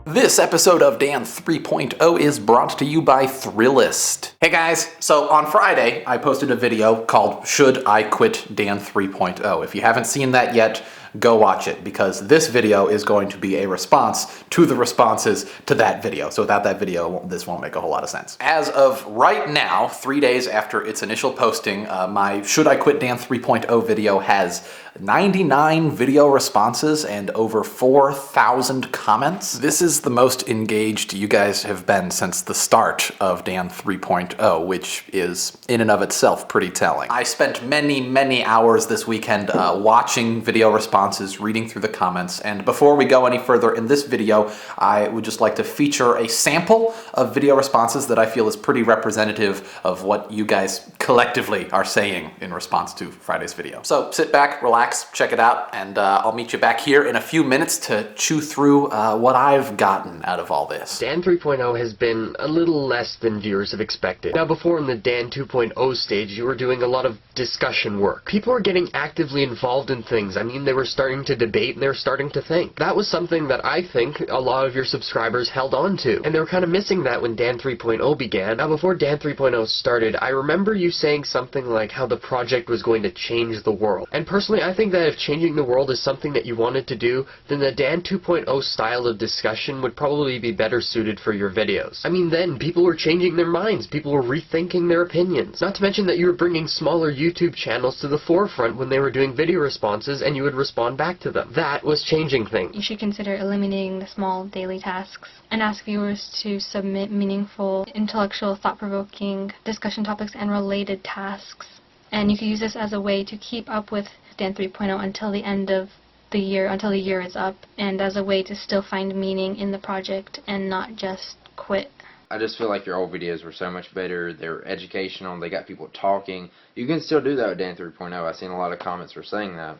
This episode of Dan 3.0 is brought to you by Thrillist. Hey guys, so on Friday I posted a video called Should I Quit Dan 3.0? If you haven't seen that yet, go watch it, because this video is going to be a response to the responses to that video. So without that video, this won't make a whole lot of sense. As of right now, 3 days after its initial posting, my Should I Quit Dan 3.0 video has 99 video responses and over 4,000 comments. This is the most engaged you guys have been since the start of Dan 3.0, which is in and of itself pretty telling. I spent many hours this weekend watching video responses, reading through the comments, and before we go any further in this video, I would just like to feature a sample of video responses that I feel is pretty representative of what you guys collectively are saying in response to Friday's video. So sit back, relax, check it out, and I'll meet you back here in a few minutes to chew through what I've gotten out of all this. Dan 3.0 has been a little less than viewers have expected. Now, before in the Dan 2.0 stage, you were doing a lot of discussion work. People were getting actively involved in things. I mean, they were starting to debate and they were starting to think. That was something that I think a lot of your subscribers held on to, and they were kind of missing that when Dan 3.0 began. Now, before Dan 3.0 started, I remember you saying something like how the project was going to change the world. And personally, I think that if changing the world is something that you wanted to do, then the Dan 2.0 style of discussion would probably be better suited for your videos. I mean, then people were changing their minds, people were rethinking their opinions. Not to mention that you were bringing smaller YouTube channels to the forefront when they were doing video responses and you would respond back to them. That was changing things. You should consider eliminating the small daily tasks and ask viewers to submit meaningful, intellectual, thought-provoking discussion topics and related tasks. And you can use this as a way to keep up with Dan 3.0 until the end of the year, until the year is up, and as a way to still find meaning in the project and not just quit. I just feel like your old videos were so much better. They're educational. They got people talking. You can still do that with Dan 3.0. I've seen a lot of comments for saying that.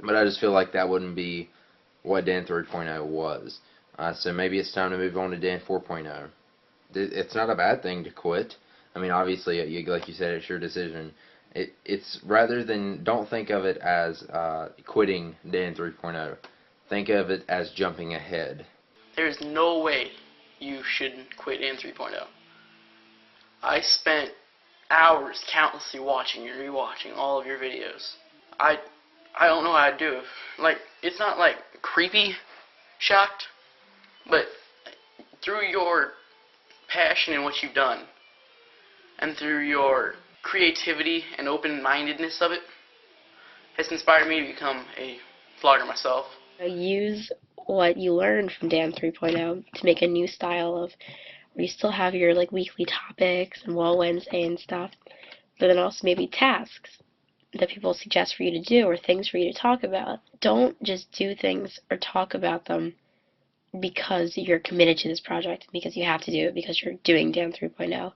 But I just feel like that wouldn't be what Dan 3.0 was. So maybe it's time to move on to Dan 4.0. It's not a bad thing to quit. I mean, obviously, like you said, it's your decision. It's rather than, don't think of it as quitting Dan 3.0. Think of it as jumping ahead. There's no way you shouldn't quit Dan 3.0. I spent hours countlessly watching and rewatching all of your videos. I don't know how to do it. Like, it's not like creepy shocked, but through your passion in what you've done and through your creativity and open-mindedness of it has inspired me to become a vlogger myself. Use what you learned from Dan 3.0 to make a new style of where you still have your weekly topics and Wall Wednesday and stuff, but then also maybe tasks that people suggest for you to do or things for you to talk about. Don't just do things or talk about them because you're committed to this project, because you have to do it because you're doing Dan 3.0.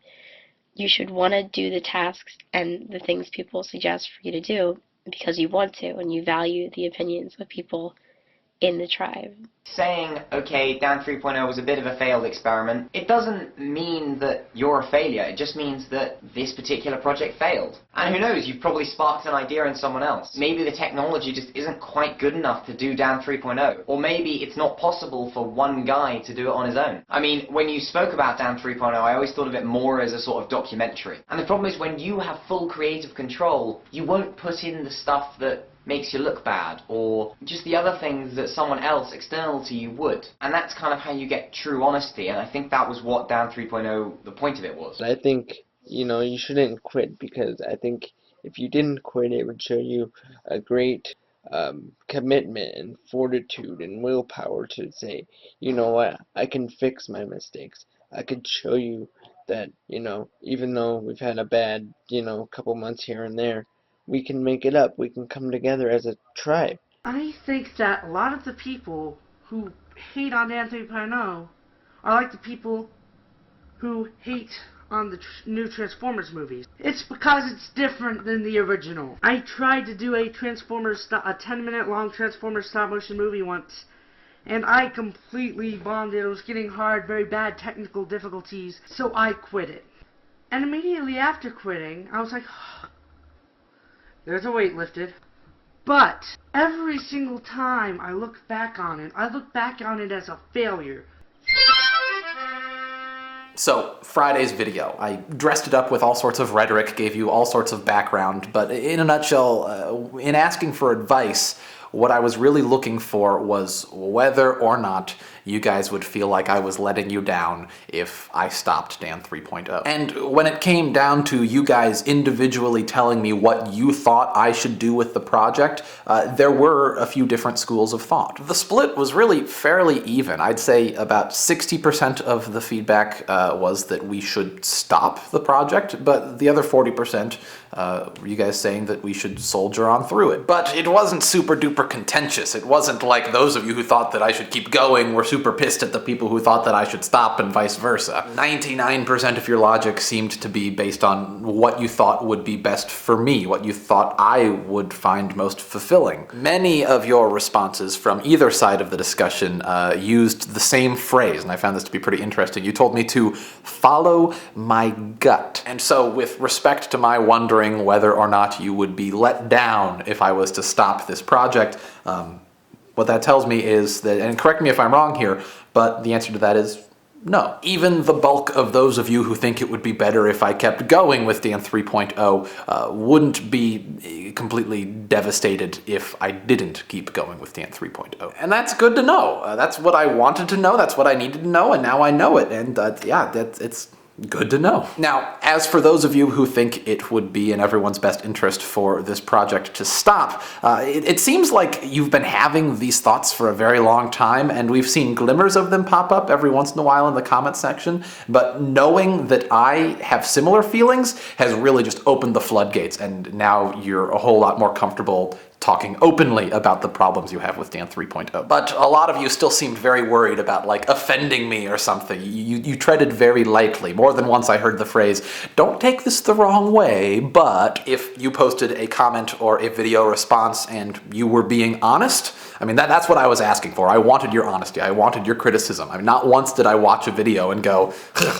You should want to do the tasks and the things people suggest for you to do because you want to and you value the opinions of people in the tribe. Saying, okay, Dan 3.0 was a bit of a failed experiment, it doesn't mean that you're a failure. It just means that this particular project failed. And who knows, you've probably sparked an idea in someone else. Maybe the technology just isn't quite good enough to do Dan 3.0. Or maybe it's not possible for one guy to do it on his own. I mean, when you spoke about Dan 3.0, I always thought of it more as a sort of documentary. And the problem is when you have full creative control, you won't put in the stuff that makes you look bad, or just the other things that someone else external to you would. And that's kind of how you get true honesty, and I think that was what Dan 3.0, the point of it was. I think, you shouldn't quit, because I think if you didn't quit, it would show you a great commitment and fortitude and willpower to say, you know what, I can fix my mistakes. I could show you that, even though we've had a bad, couple months here and there, we can make it up. We can come together as a tribe. I think that a lot of the people who hate on Dan 3.0 are like the people who hate on the new Transformers movies. It's because it's different than the original. I tried to do a 10-minute long Transformers stop-motion movie once, and I completely bombed it. It was getting hard, very bad technical difficulties, so I quit it. And immediately after quitting, I was like, there's a weight lifted. But every single time I look back on it as a failure. So, Friday's video. I dressed it up with all sorts of rhetoric, gave you all sorts of background, but in a nutshell, in asking for advice, what I was really looking for was whether or not you guys would feel like I was letting you down if I stopped Dan 3.0. And when it came down to you guys individually telling me what you thought I should do with the project, there were a few different schools of thought. The split was really fairly even. I'd say about 60% of the feedback was that we should stop the project, but the other 40%, you guys saying that we should soldier on through it. But it wasn't super duper contentious. It wasn't like those of you who thought that I should keep going were super pissed at the people who thought that I should stop and vice versa. 99% of your logic seemed to be based on what you thought would be best for me, what you thought I would find most fulfilling. Many of your responses from either side of the discussion used the same phrase, and I found this to be pretty interesting. You told me to follow my gut. And so with respect to my wondering whether or not you would be let down if I was to stop this project, what that tells me is that, and correct me if I'm wrong here, but the answer to that is no. Even the bulk of those of you who think it would be better if I kept going with Dan 3.0 wouldn't be completely devastated if I didn't keep going with Dan 3.0. And that's good to know. That's what I wanted to know, that's what I needed to know, and now I know it. And yeah, it's good to know. Now, as for those of you who think it would be in everyone's best interest for this project to stop, it seems like you've been having these thoughts for a very long time, and we've seen glimmers of them pop up every once in a while in the comment section, but knowing that I have similar feelings has really just opened the floodgates, and now you're a whole lot more comfortable talking openly about the problems you have with Dan 3.0. But a lot of you still seemed very worried about, like, offending me or something. You treaded very lightly. More than once I heard the phrase, "Don't take this the wrong way," but if you posted a comment or a video response and you were being honest, I mean, that's what I was asking for. I wanted your honesty. I wanted your criticism. I mean, not once did I watch a video and go,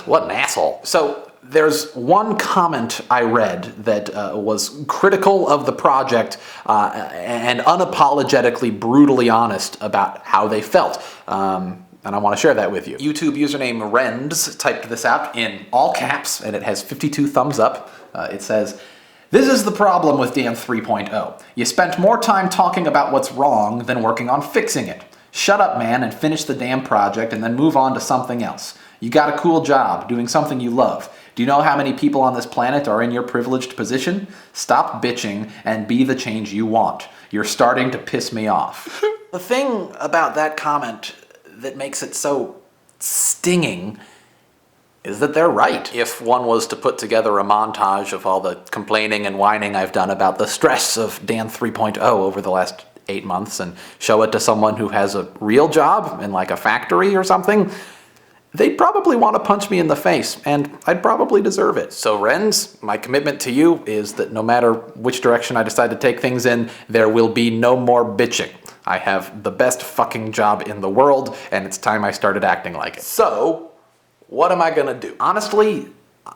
what an asshole. So, there's one comment I read that was critical of the project and unapologetically brutally honest about how they felt. And I want to share that with you. YouTube username Rends typed this out in all caps, and it has 52 thumbs up. It says, "This is the problem with Dan 3.0. You spent more time talking about what's wrong than working on fixing it. Shut up, man, and finish the damn project and then move on to something else. You got a cool job, doing something you love. Do you know how many people on this planet are in your privileged position? Stop bitching and be the change you want. You're starting to piss me off." The thing about that comment that makes it so stinging is that they're right. If one was to put together a montage of all the complaining and whining I've done about the stress of Dan 3.0 over the last 8 months and show it to someone who has a real job in like a factory or something, they'd probably want to punch me in the face, and I'd probably deserve it. So Rens, my commitment to you is that no matter which direction I decide to take things in, there will be no more bitching. I have the best fucking job in the world, and it's time I started acting like it. So, what am I gonna do? Honestly,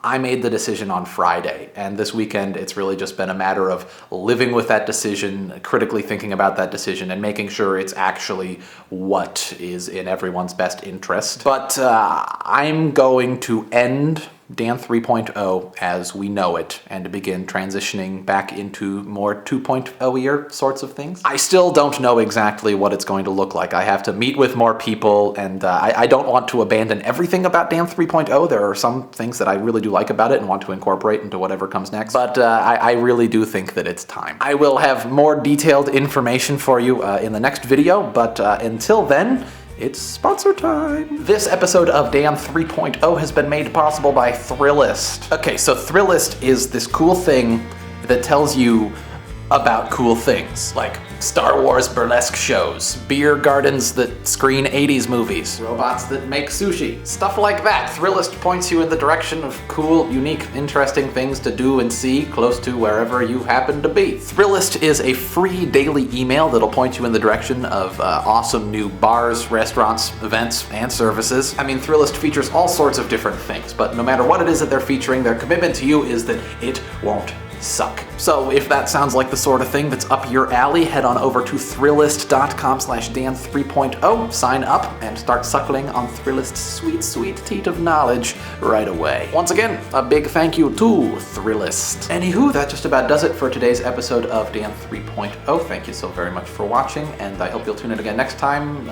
I made the decision on Friday, and this weekend it's really just been a matter of living with that decision, critically thinking about that decision, and making sure it's actually what is in everyone's best interest. But I'm going to end Dan 3.0 as we know it and to begin transitioning back into more 2.0-ier sorts of things. I still don't know exactly what it's going to look like. I have to meet with more people, and I don't want to abandon everything about Dan 3.0. There are some things that I really do like about it and want to incorporate into whatever comes next, but I really do think that it's time. I will have more detailed information for you in the next video, but until then, it's sponsor time! This episode of Dan 3.0 has been made possible by Thrillist. Okay, so Thrillist is this cool thing that tells you about cool things, like Star Wars burlesque shows, beer gardens that screen 80s movies, robots that make sushi, stuff like that. Thrillist points you in the direction of cool, unique, interesting things to do and see close to wherever you happen to be. Thrillist is a free daily email that'll point you in the direction of awesome new bars, restaurants, events, and services. I mean, Thrillist features all sorts of different things, but no matter what it is that they're featuring, their commitment to you is that it won't suck. So if that sounds like the sort of thing that's up your alley, head on over to Thrillist.com/Dan3.0, sign up, and start suckling on Thrillist's sweet, sweet teat of knowledge right away. Once again, a big thank you to Thrillist. Anywho, that just about does it for today's episode of Dan 3.0. Thank you so very much for watching, and I hope you'll tune in again next time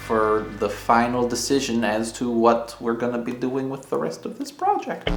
for the final decision as to what we're gonna be doing with the rest of this project.